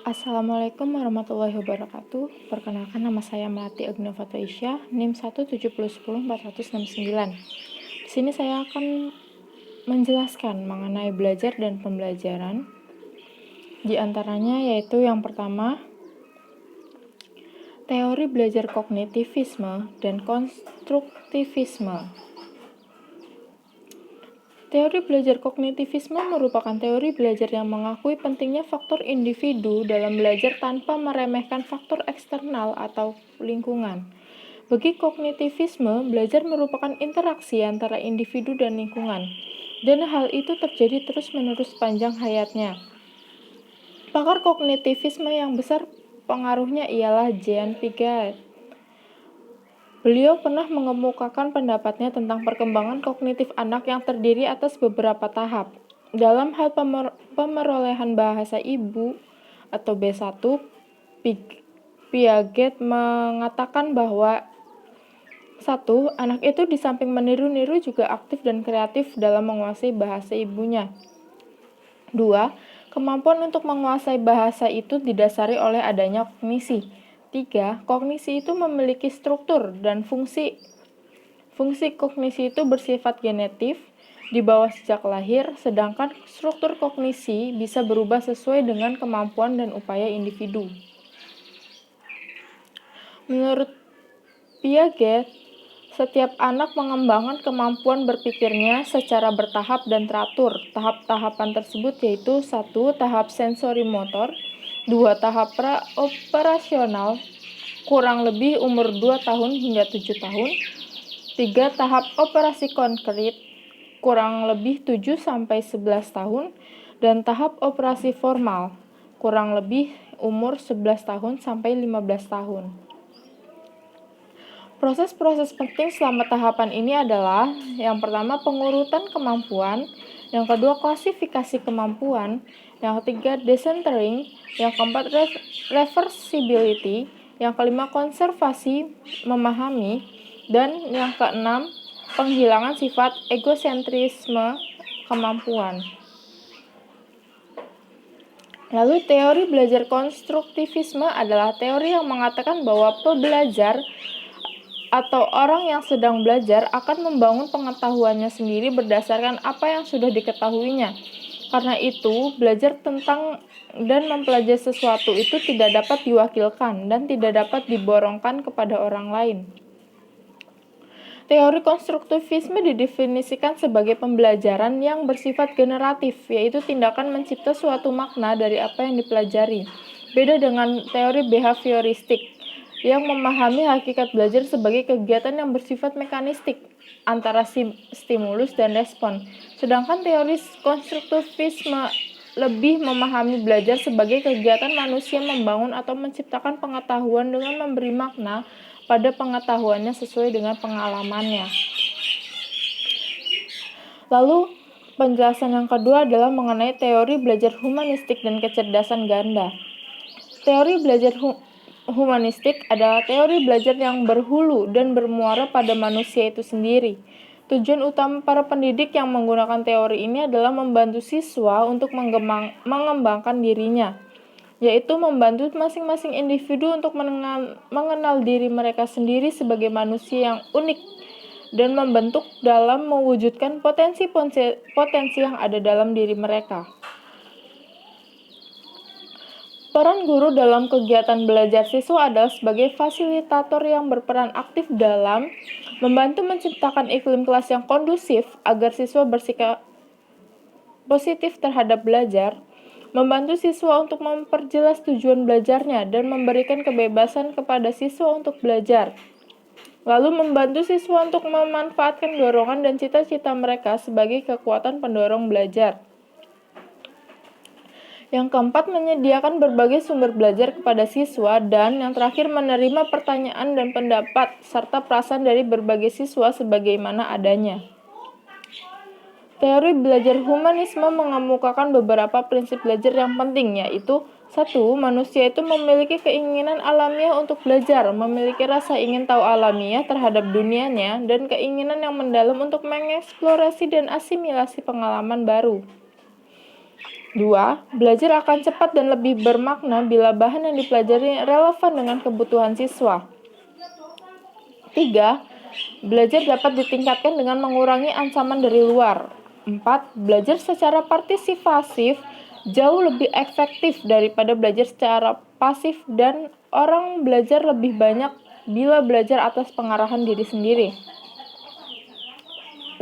Assalamualaikum warahmatullahi wabarakatuh. Perkenalkan, nama saya Melati Agnavata Isya, NIM 170104069. Di sini saya akan menjelaskan mengenai belajar dan pembelajaran. Di antaranya yaitu yang pertama, teori belajar kognitivisme dan konstruktivisme. Teori belajar kognitivisme merupakan teori belajar yang mengakui pentingnya faktor individu dalam belajar tanpa meremehkan faktor eksternal atau lingkungan. Bagi kognitivisme, belajar merupakan interaksi antara individu dan lingkungan, dan hal itu terjadi terus-menerus sepanjang hayatnya. Pakar kognitivisme yang besar pengaruhnya ialah Jean Piaget. Beliau pernah mengemukakan pendapatnya tentang perkembangan kognitif anak yang terdiri atas beberapa tahap. Dalam hal pemerolehan bahasa ibu atau B1, Piaget mengatakan bahwa 1. Anak itu di samping meniru-niru juga aktif dan kreatif dalam menguasai bahasa ibunya. 2. Kemampuan untuk menguasai bahasa itu didasari oleh adanya kognisi. 3. Kognisi itu memiliki struktur dan fungsi. Fungsi kognisi itu bersifat genetif, dibawa sejak lahir, sedangkan struktur kognisi bisa berubah sesuai dengan kemampuan dan upaya individu. Menurut Piaget, setiap anak mengembangkan kemampuan berpikirnya secara bertahap dan teratur. Tahap-tahapan tersebut yaitu 1. Tahap sensori motor, 2. Tahap operasional, kurang lebih umur 2 tahun hingga 7 tahun, 3. Tahap operasi konkret, kurang lebih 7-11 tahun, dan tahap operasi formal, kurang lebih umur 11 tahun sampai 15 tahun. Proses-proses penting selama tahapan ini adalah yang pertama pengurutan kemampuan, yang kedua klasifikasi kemampuan, yang ketiga decentering, yang keempat reversibility, yang kelima konservasi memahami, dan yang keenam penghilangan sifat egosentrisme kemampuan. Lalu teori belajar konstruktivisme adalah teori yang mengatakan bahwa pembelajar atau orang yang sedang belajar akan membangun pengetahuannya sendiri berdasarkan apa yang sudah diketahuinya. Karena itu, belajar tentang dan mempelajari sesuatu itu tidak dapat diwakilkan dan tidak dapat diborongkan kepada orang lain. Teori konstruktivisme didefinisikan sebagai pembelajaran yang bersifat generatif, yaitu tindakan mencipta suatu makna dari apa yang dipelajari. Beda dengan teori behavioristik, yang memahami hakikat belajar sebagai kegiatan yang bersifat mekanistik antara stimulus dan respon. Sedangkan teori konstruktivisme lebih memahami belajar sebagai kegiatan manusia membangun atau menciptakan pengetahuan dengan memberi makna pada pengetahuannya sesuai dengan pengalamannya. Lalu, penjelasan yang kedua adalah mengenai teori belajar humanistik dan kecerdasan ganda. Teori belajar humanistik adalah teori belajar yang berhulu dan bermuara pada manusia itu sendiri. Tujuan utama para pendidik yang menggunakan teori ini adalah membantu siswa untuk mengembangkan dirinya, yaitu membantu masing-masing individu untuk mengenal diri mereka sendiri sebagai manusia yang unik dan membentuk dalam mewujudkan potensi yang ada dalam diri mereka. Peran guru dalam kegiatan belajar siswa adalah sebagai fasilitator yang berperan aktif dalam membantu menciptakan iklim kelas yang kondusif agar siswa bersikap positif terhadap belajar, membantu siswa untuk memperjelas tujuan belajarnya dan memberikan kebebasan kepada siswa untuk belajar, lalu membantu siswa untuk memanfaatkan dorongan dan cita-cita mereka sebagai kekuatan pendorong belajar. Yang keempat, menyediakan berbagai sumber belajar kepada siswa, dan yang terakhir menerima pertanyaan dan pendapat serta perasaan dari berbagai siswa sebagaimana adanya. Teori belajar humanisme mengemukakan beberapa prinsip belajar yang penting, yaitu 1. Manusia itu memiliki keinginan alamiah untuk belajar, memiliki rasa ingin tahu alamiah terhadap dunianya, dan keinginan yang mendalam untuk mengeksplorasi dan asimilasi pengalaman baru. 2. Belajar akan cepat dan lebih bermakna bila bahan yang dipelajari relevan dengan kebutuhan siswa. 3. Belajar dapat ditingkatkan dengan mengurangi ancaman dari luar. 4. Belajar secara partisipasif jauh lebih efektif daripada belajar secara pasif dan orang belajar lebih banyak bila belajar atas pengarahan diri sendiri.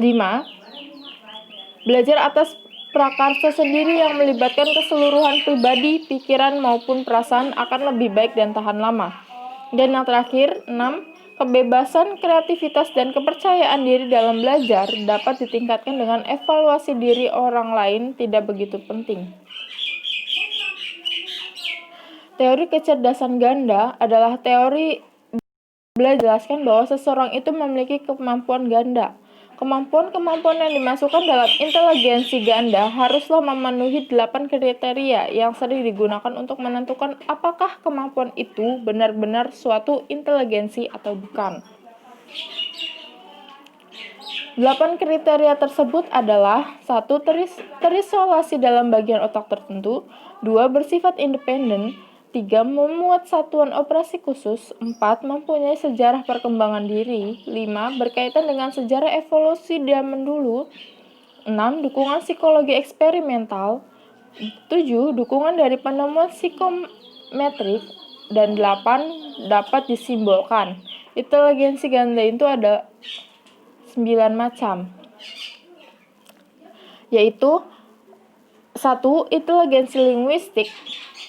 5. Belajar atas prakarsa sendiri yang melibatkan keseluruhan pribadi, pikiran maupun perasaan akan lebih baik dan tahan lama. Dan yang terakhir, 6. Kebebasan, kreativitas, dan kepercayaan diri dalam belajar dapat ditingkatkan dengan evaluasi diri orang lain tidak begitu penting. Teori kecerdasan ganda adalah teori belajar menjelaskan bahwa seseorang itu memiliki kemampuan ganda. Kemampuan-kemampuan yang dimasukkan dalam inteligensi ganda haruslah memenuhi 8 kriteria yang sering digunakan untuk menentukan apakah kemampuan itu benar-benar suatu inteligensi atau bukan. 8 kriteria tersebut adalah 1. Terisolasi dalam bagian otak tertentu. 2. Bersifat independen. 3. Memuat satuan operasi khusus. 4. Mempunyai sejarah perkembangan diri. 5. Berkaitan dengan sejarah evolusi zaman dulu. 6. Dukungan psikologi eksperimental. 7. Dukungan dari penemuan psikometrik. Dan 8. Dapat disimbolkan. Inteligensi ganda itu ada 9 macam, yaitu 1. Inteligensi linguistik.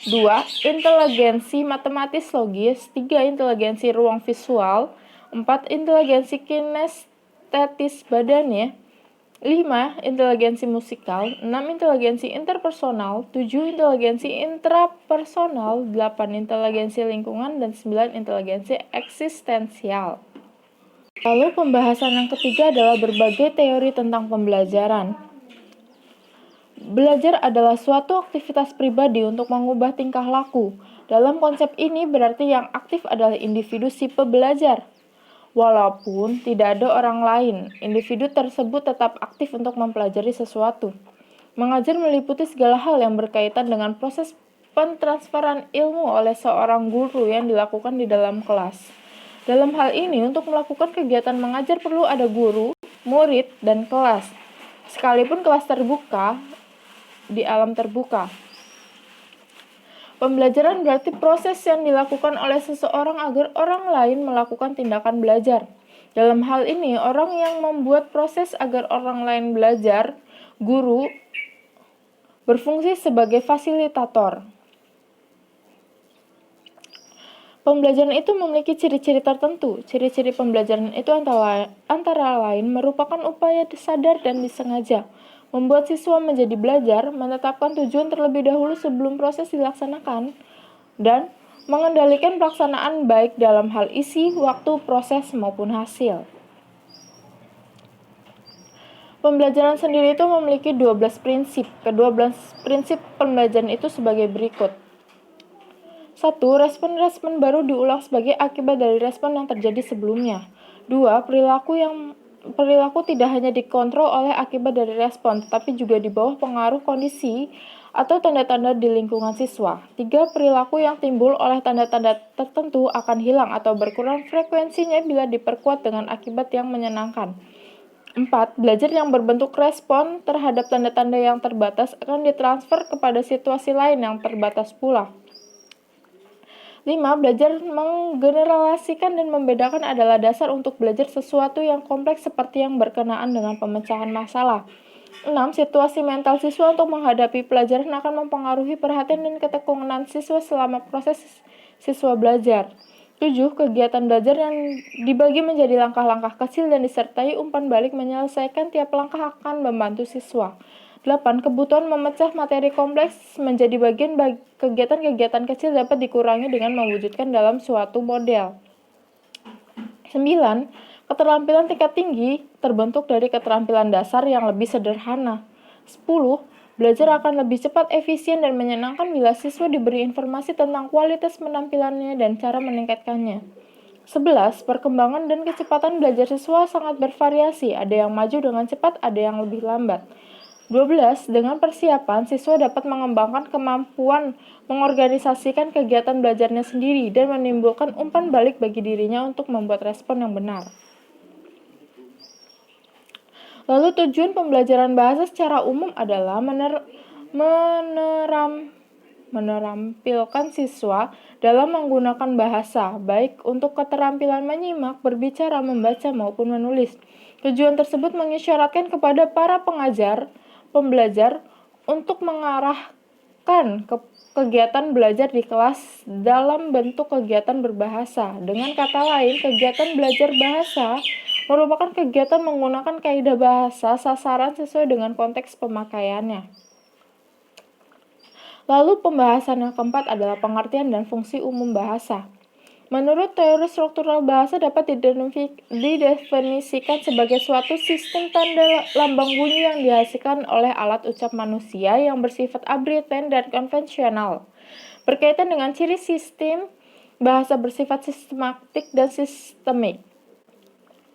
2. Inteligensi matematis logis. 3. Inteligensi ruang visual. 4. Inteligensi kinestetis badannya. 5. Inteligensi musikal. 6. Inteligensi interpersonal. 7. Inteligensi intrapersonal. 8. Inteligensi lingkungan. Dan 9. Inteligensi eksistensial. Lalu pembahasan yang ketiga adalah berbagai teori tentang pembelajaran. Belajar adalah suatu aktivitas pribadi untuk mengubah tingkah laku. Dalam konsep ini berarti yang aktif adalah individu si pembelajar. Walaupun tidak ada orang lain, individu tersebut tetap aktif untuk mempelajari sesuatu. Mengajar meliputi segala hal yang berkaitan dengan proses pentransferan ilmu oleh seorang guru yang dilakukan di dalam kelas. Dalam hal ini, untuk melakukan kegiatan mengajar perlu ada guru, murid, dan kelas. Sekalipun kelas terbuka, di alam terbuka. Pembelajaran berarti proses yang dilakukan oleh seseorang agar orang lain melakukan tindakan belajar. Dalam hal ini, orang yang membuat proses agar orang lain belajar, guru, berfungsi sebagai fasilitator. Pembelajaran itu memiliki ciri-ciri tertentu. Ciri-ciri pembelajaran itu antara lain merupakan upaya sadar dan disengaja, membuat siswa menjadi belajar, menetapkan tujuan terlebih dahulu sebelum proses dilaksanakan, dan mengendalikan pelaksanaan baik dalam hal isi, waktu, proses, maupun hasil. Pembelajaran sendiri itu memiliki 12 prinsip. Kedua-belas prinsip pembelajaran itu sebagai berikut. 1. Respon-respon baru diulang sebagai akibat dari respon yang terjadi sebelumnya. 2. Perilaku tidak hanya dikontrol oleh akibat dari respon, tetapi juga di bawah pengaruh kondisi atau tanda-tanda di lingkungan siswa. 3. Perilaku yang timbul oleh tanda-tanda tertentu akan hilang atau berkurang frekuensinya bila diperkuat dengan akibat yang menyenangkan. 4. Belajar yang berbentuk respon terhadap tanda-tanda yang terbatas akan ditransfer kepada situasi lain yang terbatas pula. 5. Belajar menggeneralisasikan dan membedakan adalah dasar untuk belajar sesuatu yang kompleks seperti yang berkenaan dengan pemecahan masalah. 6. Situasi mental siswa untuk menghadapi pelajaran akan mempengaruhi perhatian dan ketekunan siswa selama proses siswa belajar. 7. Kegiatan belajar yang dibagi menjadi langkah-langkah kecil dan disertai umpan balik menyelesaikan tiap langkah akan membantu siswa. 8. Kebutuhan memecah materi kompleks menjadi bagian kegiatan-kegiatan kecil dapat dikurangi dengan mewujudkan dalam suatu model. 9. Keterampilan tingkat tinggi terbentuk dari keterampilan dasar yang lebih sederhana. 10. Belajar akan lebih cepat, efisien, dan menyenangkan bila siswa diberi informasi tentang kualitas penampilannya dan cara meningkatkannya. 11. Perkembangan dan kecepatan belajar siswa sangat bervariasi. Ada yang maju dengan cepat, ada yang lebih lambat. 12. Dengan persiapan, siswa dapat mengembangkan kemampuan mengorganisasikan kegiatan belajarnya sendiri dan menimbulkan umpan balik bagi dirinya untuk membuat respon yang benar. Lalu tujuan pembelajaran bahasa secara umum adalah menerampilkan siswa dalam menggunakan bahasa, baik untuk keterampilan menyimak, berbicara, membaca, maupun menulis. Tujuan tersebut mengisyaratkan kepada para pembelajar untuk mengarahkan kegiatan belajar di kelas dalam bentuk kegiatan berbahasa. Dengan kata lain, kegiatan belajar bahasa merupakan kegiatan menggunakan kaidah bahasa sasaran sesuai dengan konteks pemakaiannya. Lalu pembahasan yang keempat adalah pengertian dan fungsi umum bahasa. Menurut teori struktural bahasa dapat didefinisikan sebagai suatu sistem tanda lambang bunyi yang dihasilkan oleh alat ucap manusia yang bersifat abriten dan konvensional. Berkaitan dengan ciri sistem, bahasa bersifat sistematik dan sistemik.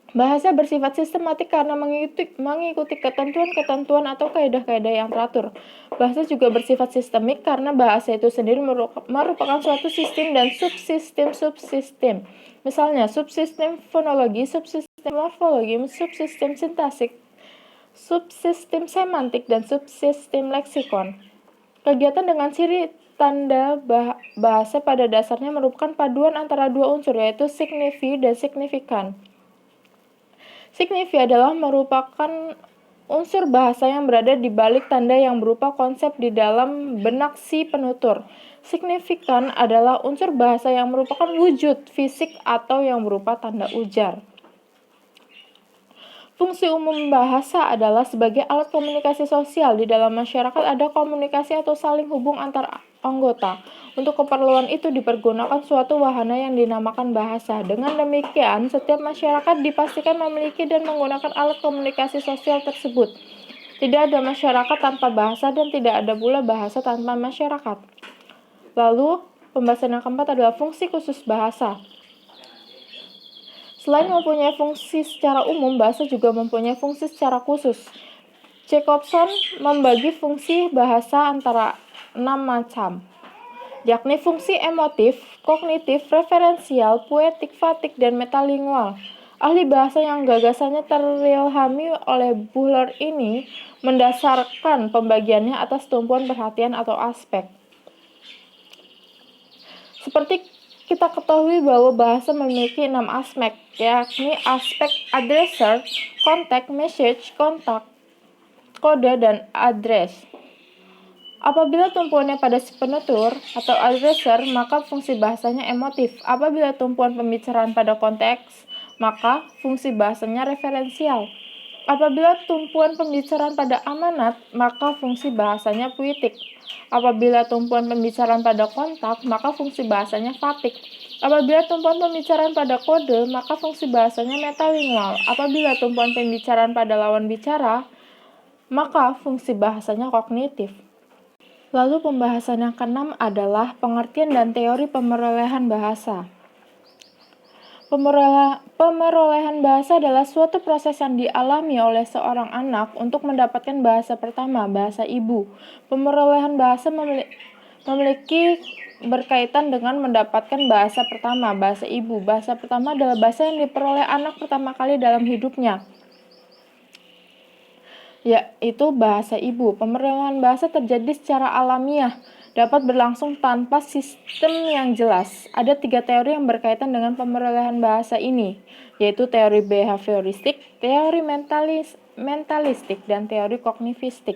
Bahasa bersifat sistematik karena mengikuti ketentuan-ketentuan atau kaidah-kaidah yang teratur. Bahasa juga bersifat sistemik karena bahasa itu sendiri merupakan suatu sistem dan subsistem. Misalnya, subsistem fonologi, subsistem morfologi, subsistem sintaksis, subsistem semantik, dan subsistem leksikon. Kegiatan dengan ciri tanda bahasa pada dasarnya merupakan paduan antara dua unsur, yaitu signifi dan signifikan. Signifi adalah merupakan unsur bahasa yang berada di balik tanda yang berupa konsep di dalam benak si penutur. Signifikan adalah unsur bahasa yang merupakan wujud fisik atau yang berupa tanda ujar. Fungsi umum bahasa adalah sebagai alat komunikasi sosial. Di dalam masyarakat ada komunikasi atau saling hubung antar anggota. Untuk keperluan itu dipergunakan suatu wahana yang dinamakan bahasa. Dengan demikian, setiap masyarakat dipastikan memiliki dan menggunakan alat komunikasi sosial tersebut. Tidak ada masyarakat tanpa bahasa dan tidak ada pula bahasa tanpa masyarakat. Lalu, pembahasan yang keempat adalah fungsi khusus bahasa. Selain mempunyai fungsi secara umum, bahasa juga mempunyai fungsi secara khusus. Jacobson membagi fungsi bahasa antara 6 macam, yakni fungsi emotif, kognitif, referensial, poetik, fatik, dan metalingual. Ahli bahasa yang gagasannya terilhami oleh Buhler ini mendasarkan pembagiannya atas tumpuan perhatian atau aspek. Seperti kita ketahui bahwa bahasa memiliki 6 aspek, yakni aspek addressor, contact, message, kontak, kode, dan address. Apabila tumpuannya pada si penutur atau addressor, maka fungsi bahasanya emotif. Apabila tumpuan pembicaraan pada konteks, maka fungsi bahasanya referensial. Apabila tumpuan pembicaraan pada amanat, maka fungsi bahasanya puitik. Apabila tumpuan pembicaraan pada kontak, maka fungsi bahasanya fatik. Apabila tumpuan pembicaraan pada kode, maka fungsi bahasanya metalingual. Apabila tumpuan pembicaraan pada lawan bicara, maka fungsi bahasanya kognitif. Lalu pembahasan yang keenam adalah pengertian dan teori pemerolehan bahasa. Pemerolehan bahasa adalah suatu proses yang dialami oleh seorang anak untuk mendapatkan bahasa pertama, bahasa ibu. Pemerolehan bahasa memiliki berkaitan dengan mendapatkan bahasa pertama, bahasa ibu. Bahasa pertama adalah bahasa yang diperoleh anak pertama kali dalam hidupnya, yaitu bahasa ibu. Pemerolehan bahasa terjadi secara alamiah, dapat berlangsung tanpa sistem yang jelas. Ada 3 teori yang berkaitan dengan pemerolehan bahasa ini, yaitu teori behavioristik, teori mentalistik, dan teori kognitistik.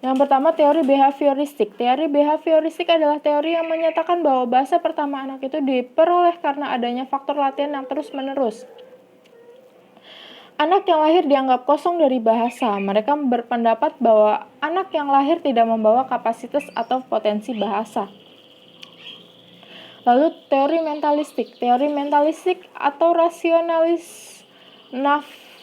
Yang pertama, teori behavioristik. Teori behavioristik adalah teori yang menyatakan bahwa bahasa pertama anak itu diperoleh karena adanya faktor latihan yang terus-menerus. Anak yang lahir dianggap kosong dari bahasa. Mereka berpendapat bahwa anak yang lahir tidak membawa kapasitas atau potensi bahasa. Lalu teori mentalistik. Teori mentalistik atau rasionalis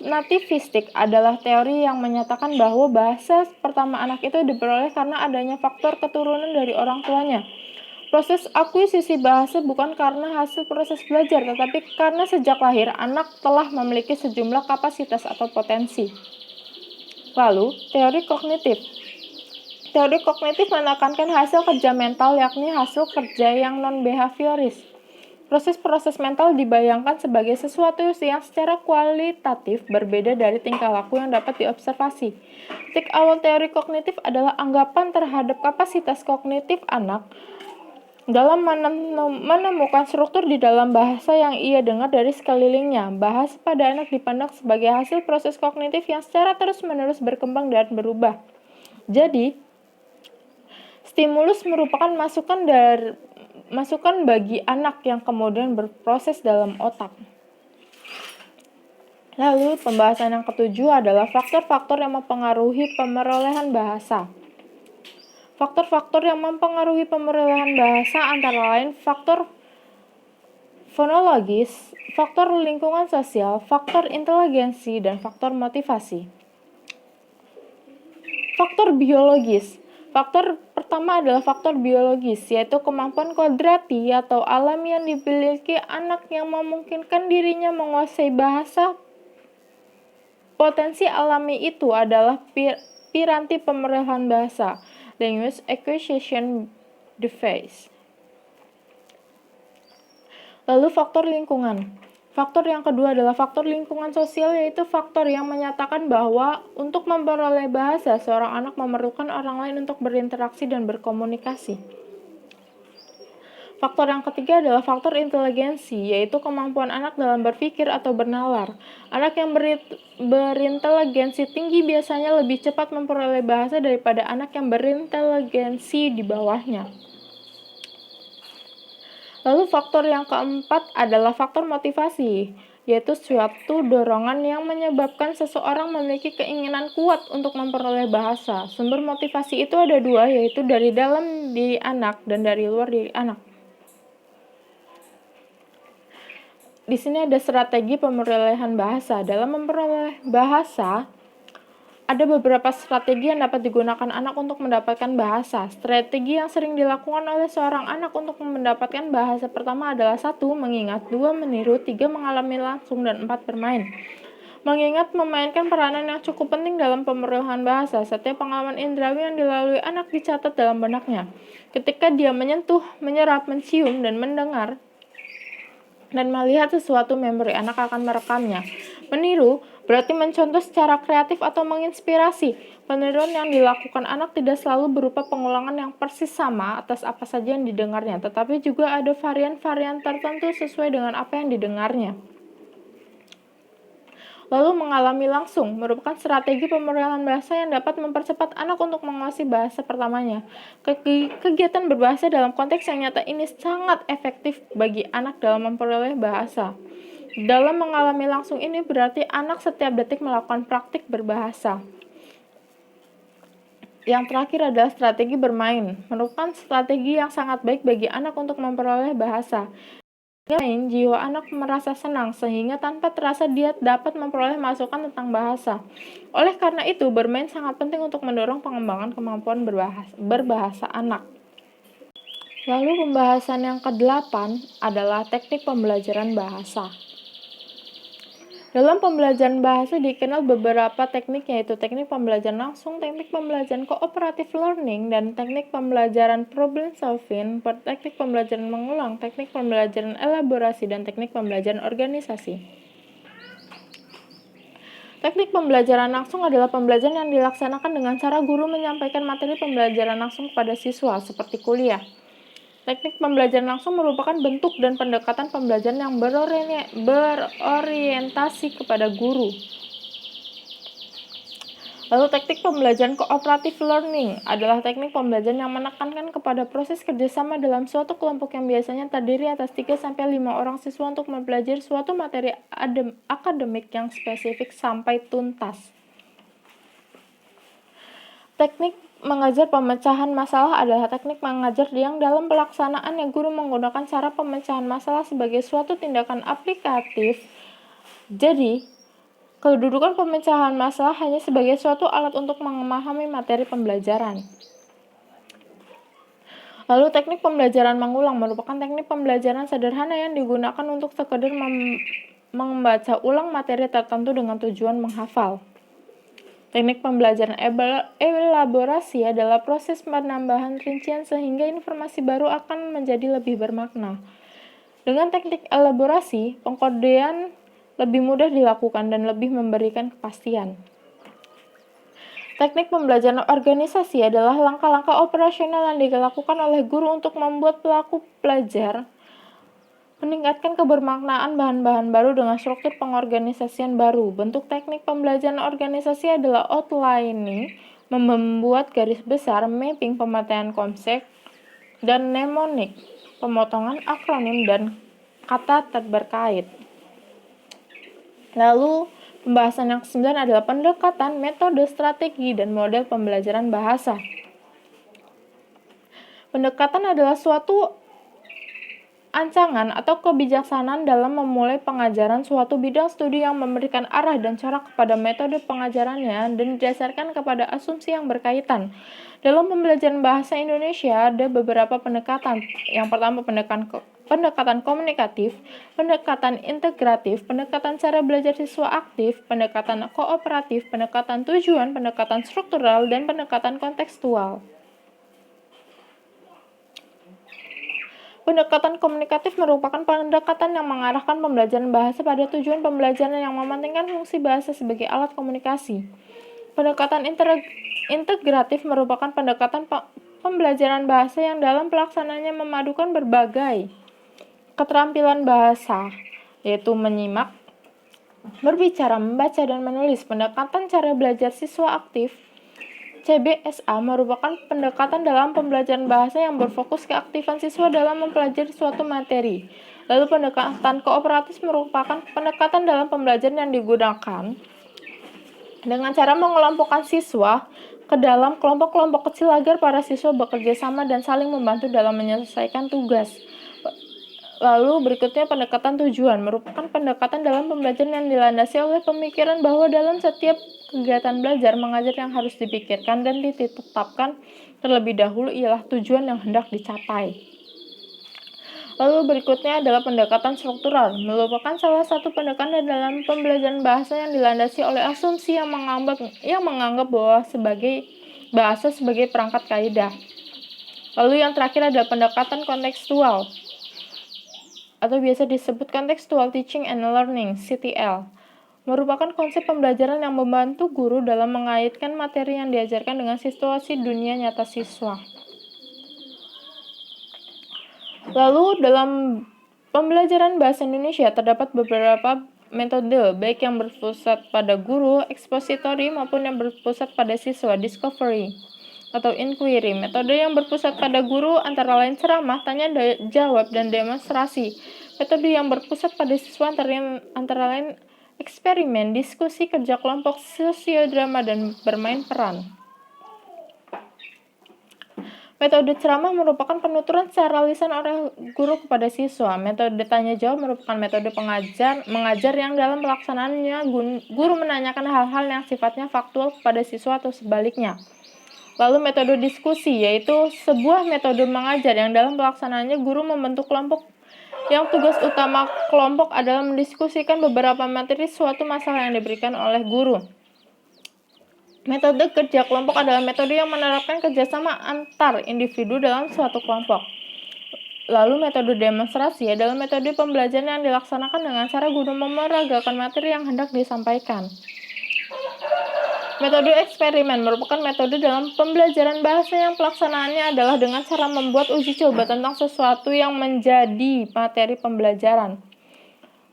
nativistik adalah teori yang menyatakan bahwa bahasa pertama anak itu diperoleh karena adanya faktor keturunan dari orang tuanya. Proses akuisisi bahasa bukan karena hasil proses belajar, tetapi karena sejak lahir anak telah memiliki sejumlah kapasitas atau potensi. Lalu, teori kognitif. Teori kognitif menekankan hasil kerja mental, yakni hasil kerja yang non-behavioris. Proses-proses mental dibayangkan sebagai sesuatu yang secara kualitatif berbeda dari tingkah laku yang dapat diobservasi. Titik awal teori kognitif adalah anggapan terhadap kapasitas kognitif anak dalam menemukan struktur di dalam bahasa yang ia dengar dari sekelilingnya. Bahasa pada anak dipandang sebagai hasil proses kognitif yang secara terus-menerus berkembang dan berubah. Jadi, stimulus merupakan masukan bagi anak yang kemudian berproses dalam otak. Lalu, pembahasan yang ketujuh adalah faktor-faktor yang mempengaruhi pemerolehan bahasa. Faktor-faktor yang mempengaruhi pemerolehan bahasa antara lain faktor fonologis, faktor lingkungan sosial, faktor inteligensi, dan faktor motivasi. Faktor biologis. Faktor pertama adalah faktor biologis, yaitu kemampuan kodrati atau alami yang dimiliki anak yang memungkinkan dirinya menguasai bahasa. Potensi alami itu adalah piranti pemerolehan bahasa, language acquisition device. Lalu faktor lingkungan. Faktor yang kedua adalah faktor lingkungan sosial, yaitu faktor yang menyatakan bahwa untuk memperoleh bahasa, seorang anak memerlukan orang lain untuk berinteraksi dan berkomunikasi. Faktor yang ketiga adalah faktor inteligensi, yaitu kemampuan anak dalam berpikir atau bernalar. Anak yang berinteligensi tinggi biasanya lebih cepat memperoleh bahasa daripada anak yang berinteligensi di bawahnya. Lalu faktor yang keempat adalah faktor motivasi, yaitu suatu dorongan yang menyebabkan seseorang memiliki keinginan kuat untuk memperoleh bahasa. Sumber motivasi itu ada dua, yaitu dari dalam diri anak dan dari luar diri anak. Di sini ada strategi pemerolehan bahasa. Dalam memperoleh bahasa, ada beberapa strategi yang dapat digunakan anak untuk mendapatkan bahasa. Strategi yang sering dilakukan oleh seorang anak untuk mendapatkan bahasa pertama adalah 1. Mengingat, 2. Meniru, 3. Mengalami langsung, dan 4. Bermain. Mengingat memainkan peranan yang cukup penting dalam pemerolehan bahasa. Setiap pengalaman indrawi yang dilalui anak dicatat dalam benaknya. Ketika dia menyentuh, menyerap, mencium, dan mendengar, dan melihat sesuatu, memori anak akan merekamnya. Meniru berarti mencontoh secara kreatif atau menginspirasi. Peniruan yang dilakukan anak tidak selalu berupa pengulangan yang persis sama atas apa saja yang didengarnya, tetapi juga ada varian-varian tertentu sesuai dengan apa yang didengarnya. Lalu mengalami langsung merupakan strategi pemerolehan bahasa yang dapat mempercepat anak untuk menguasai bahasa pertamanya. Kegiatan berbahasa dalam konteks yang nyata ini sangat efektif bagi anak dalam memperoleh bahasa. Dalam mengalami langsung ini berarti anak setiap detik melakukan praktik berbahasa. Yang terakhir adalah strategi bermain, merupakan strategi yang sangat baik bagi anak untuk memperoleh bahasa. Dengan jiwa anak merasa senang, sehingga tanpa terasa dia dapat memperoleh masukan tentang bahasa. Oleh karena itu, bermain sangat penting untuk mendorong pengembangan kemampuan berbahasa anak. Lalu pembahasan yang ke-8 adalah teknik pembelajaran bahasa. Dalam pembelajaran bahasa dikenal beberapa teknik, yaitu teknik pembelajaran langsung, teknik pembelajaran cooperative learning, dan teknik pembelajaran problem solving, teknik pembelajaran mengulang, teknik pembelajaran elaborasi, dan teknik pembelajaran organisasi. Teknik pembelajaran langsung adalah pembelajaran yang dilaksanakan dengan cara guru menyampaikan materi pembelajaran langsung kepada siswa, seperti kuliah. Teknik pembelajaran langsung merupakan bentuk dan pendekatan pembelajaran yang berorientasi kepada guru. Lalu teknik pembelajaran cooperative learning adalah teknik pembelajaran yang menekankan kepada proses kerjasama dalam suatu kelompok yang biasanya terdiri atas 3-5 orang siswa untuk mempelajari suatu materi akademik yang spesifik sampai tuntas. Teknik mengajar pemecahan masalah adalah teknik mengajar yang dalam pelaksanaannya guru menggunakan cara pemecahan masalah sebagai suatu tindakan aplikatif. Jadi, kedudukan pemecahan masalah hanya sebagai suatu alat untuk memahami materi pembelajaran. Lalu teknik pembelajaran mengulang merupakan teknik pembelajaran sederhana yang digunakan untuk sekedar membaca ulang materi tertentu dengan tujuan menghafal. Teknik pembelajaran elaborasi adalah proses penambahan rincian sehingga informasi baru akan menjadi lebih bermakna. Dengan teknik elaborasi, pengkodean lebih mudah dilakukan dan lebih memberikan kepastian. Teknik pembelajaran organisasi adalah langkah-langkah operasional yang dilakukan oleh guru untuk membuat pelaku belajar meningkatkan kebermaknaan bahan-bahan baru dengan struktur pengorganisasian baru. Bentuk teknik pembelajaran organisasi adalah outlining, membuat garis besar, mapping, pemataian konsep, dan mnemonik, pemotongan akronim dan kata terberkait. Lalu, pembahasan yang ke-9 adalah pendekatan, metode, strategi, dan model pembelajaran bahasa. Pendekatan adalah suatu ancangan atau kebijaksanaan dalam memulai pengajaran suatu bidang studi yang memberikan arah dan corak kepada metode pengajarannya dan didasarkan kepada asumsi yang berkaitan. Dalam pembelajaran bahasa Indonesia ada beberapa pendekatan. Yang pertama pendekatan komunikatif, pendekatan integratif, pendekatan cara belajar siswa aktif, pendekatan kooperatif, pendekatan tujuan, pendekatan struktural, dan pendekatan kontekstual. Pendekatan komunikatif merupakan pendekatan yang mengarahkan pembelajaran bahasa pada tujuan pembelajaran yang mementingkan fungsi bahasa sebagai alat komunikasi. Pendekatan integratif merupakan pendekatan pembelajaran bahasa yang dalam pelaksanaannya memadukan berbagai keterampilan bahasa, yaitu menyimak, berbicara, membaca, dan menulis. Pendekatan cara belajar siswa aktif CBSA merupakan pendekatan dalam pembelajaran bahasa yang berfokus keaktifan siswa dalam mempelajari suatu materi. Lalu pendekatan kooperatif merupakan pendekatan dalam pembelajaran yang digunakan dengan cara mengelompokkan siswa ke dalam kelompok-kelompok kecil agar para siswa bekerja sama dan saling membantu dalam menyelesaikan tugas. Lalu berikutnya pendekatan tujuan merupakan pendekatan dalam pembelajaran yang dilandasi oleh pemikiran bahwa dalam setiap kegiatan belajar mengajar yang harus dipikirkan dan ditetapkan terlebih dahulu ialah tujuan yang hendak dicapai. Lalu berikutnya adalah pendekatan struktural, merupakan salah satu pendekatan dalam pembelajaran bahasa yang dilandasi oleh asumsi yang menganggap bahwa bahasa sebagai perangkat kaidah. Lalu yang terakhir adalah pendekatan kontekstual, atau biasa disebut Contextual Teaching and Learning (CTL), merupakan konsep pembelajaran yang membantu guru dalam mengaitkan materi yang diajarkan dengan situasi dunia nyata siswa. Lalu dalam pembelajaran bahasa Indonesia terdapat beberapa metode, baik yang berpusat pada guru, expository, maupun yang berpusat pada siswa, discovery, atau inquiry. Metode yang berpusat pada guru antara lain ceramah, tanya jawab, dan demonstrasi. Metode yang berpusat pada siswa antara lain eksperimen, diskusi, kerja kelompok, sosiodrama, dan bermain peran. Metode ceramah merupakan penuturan secara lisan oleh guru kepada siswa. Metode tanya jawab merupakan metode mengajar yang dalam pelaksanaannya guru menanyakan hal-hal yang sifatnya faktual kepada siswa atau sebaliknya. Lalu metode diskusi, yaitu sebuah metode mengajar yang dalam pelaksanaannya guru membentuk kelompok yang tugas utama kelompok adalah mendiskusikan beberapa materi suatu masalah yang diberikan oleh guru. Metode kerja kelompok adalah metode yang menerapkan kerjasama antar individu dalam suatu kelompok. Lalu metode demonstrasi adalah metode pembelajaran yang dilaksanakan dengan cara guru memeragakan materi yang hendak disampaikan. Metode eksperimen merupakan metode dalam pembelajaran bahasa yang pelaksanaannya adalah dengan cara membuat uji coba tentang sesuatu yang menjadi materi pembelajaran.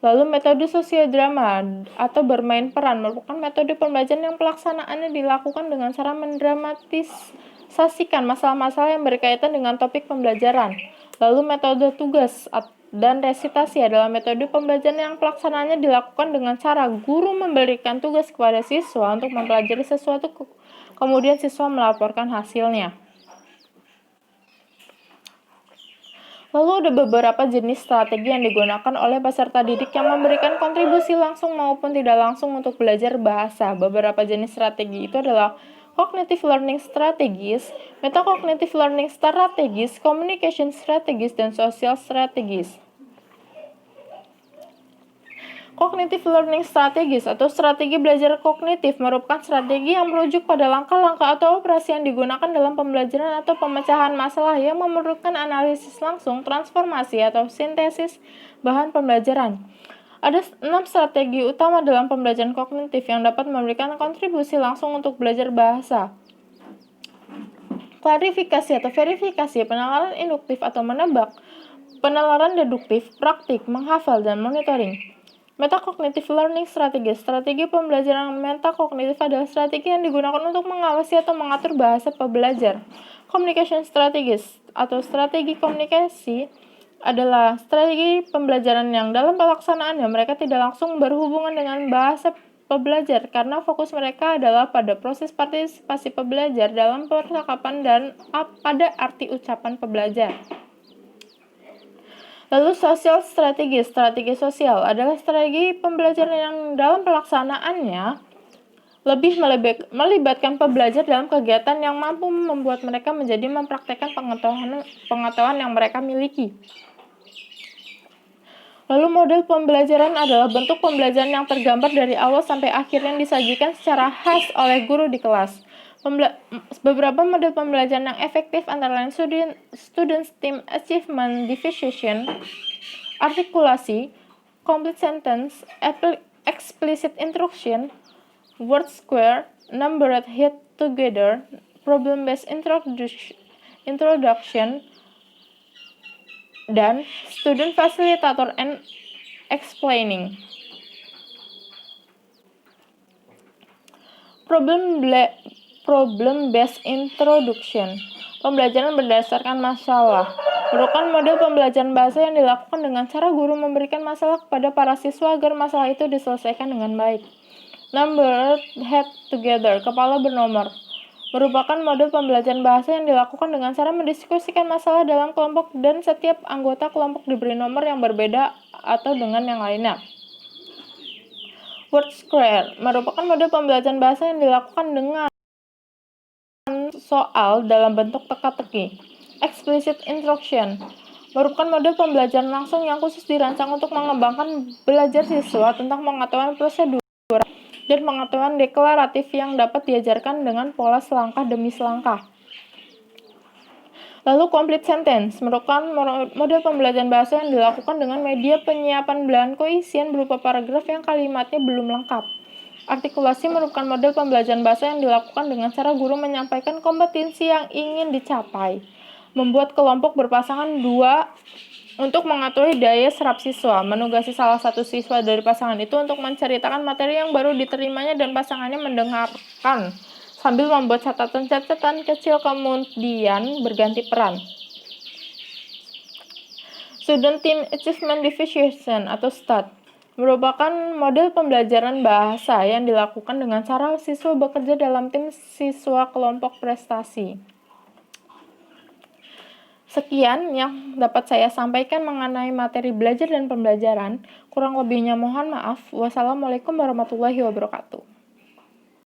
Lalu metode sosiodrama atau bermain peran merupakan metode pembelajaran yang pelaksanaannya dilakukan dengan cara mendramatisasikan masalah-masalah yang berkaitan dengan topik pembelajaran. Lalu metode tugas dan resitasi adalah metode pembelajaran yang pelaksanaannya dilakukan dengan cara guru memberikan tugas kepada siswa untuk mempelajari sesuatu, kemudian siswa melaporkan hasilnya. Lalu ada beberapa jenis strategi yang digunakan oleh peserta didik yang memberikan kontribusi langsung maupun tidak langsung untuk belajar bahasa. Beberapa jenis strategi itu adalah cognitive learning strategies, metacognitive learning strategies, communication strategies, dan social strategies. Cognitive learning strategies atau strategi belajar kognitif merupakan strategi yang merujuk pada langkah-langkah atau operasi yang digunakan dalam pembelajaran atau pemecahan masalah yang memerlukan analisis langsung, transformasi, atau sintesis bahan pembelajaran. Ada 6 strategi utama dalam pembelajaran kognitif yang dapat memberikan kontribusi langsung untuk belajar bahasa. Klarifikasi atau verifikasi, penalaran induktif atau menebak, penalaran deduktif, praktik, menghafal, dan monitoring. Metacognitive learning strategies. Strategi pembelajaran metakognitif adalah strategi yang digunakan untuk mengawasi atau mengatur bahasa pembelajar. Communication strategies atau strategi komunikasi adalah strategi pembelajaran yang dalam pelaksanaannya mereka tidak langsung berhubungan dengan bahasa pembelajar karena fokus mereka adalah pada proses partisipasi pembelajar dalam percakapan dan pada arti ucapan pembelajar. Lalu social strategi. Strategi sosial adalah strategi pembelajaran yang dalam pelaksanaannya lebih melibatkan pembelajar dalam kegiatan yang mampu membuat mereka menjadi mempraktekkan pengetahuan yang mereka miliki. Lalu model pembelajaran adalah bentuk pembelajaran yang tergambar dari awal sampai akhir yang disajikan secara khas oleh guru di kelas. Beberapa model pembelajaran yang efektif antara lain student team achievement diffusion, artikulasi, complete sentence, explicit instruction, word square, numbered hit together, problem based introduction, dan student facilitator and explaining. Problem based introduction, pembelajaran berdasarkan masalah, merupakan model pembelajaran bahasa yang dilakukan dengan cara guru memberikan masalah kepada para siswa agar masalah itu diselesaikan dengan baik. Numbered head together, kepala bernomor, merupakan model pembelajaran bahasa yang dilakukan dengan cara mendiskusikan masalah dalam kelompok dan setiap anggota kelompok diberi nomor yang berbeda atau dengan yang lainnya. Word square merupakan model pembelajaran bahasa yang dilakukan dengan soal dalam bentuk teka-teki. Explicit instruction merupakan model pembelajaran langsung yang khusus dirancang untuk mengembangkan belajar siswa tentang pengetahuan prosedur dan pengetahuan deklaratif yang dapat diajarkan dengan pola selangkah demi selangkah. Lalu complete sentence merupakan model pembelajaran bahasa yang dilakukan dengan media penyiapan belahan koisian berupa paragraf yang kalimatnya belum lengkap. Artikulasi merupakan model pembelajaran bahasa yang dilakukan dengan cara guru menyampaikan kompetensi yang ingin dicapai, membuat kelompok berpasangan dua untuk mengetahui daya serap siswa, menugasi salah satu siswa dari pasangan itu untuk menceritakan materi yang baru diterimanya dan pasangannya mendengarkan sambil membuat catatan-catatan kecil kemudian berganti peran. Student Team Achievement Diffusion atau STAD merupakan model pembelajaran bahasa yang dilakukan dengan cara siswa bekerja dalam tim siswa kelompok prestasi. Sekian yang dapat saya sampaikan mengenai materi belajar dan pembelajaran. Kurang lebihnya mohon maaf. Wassalamualaikum warahmatullahi wabarakatuh.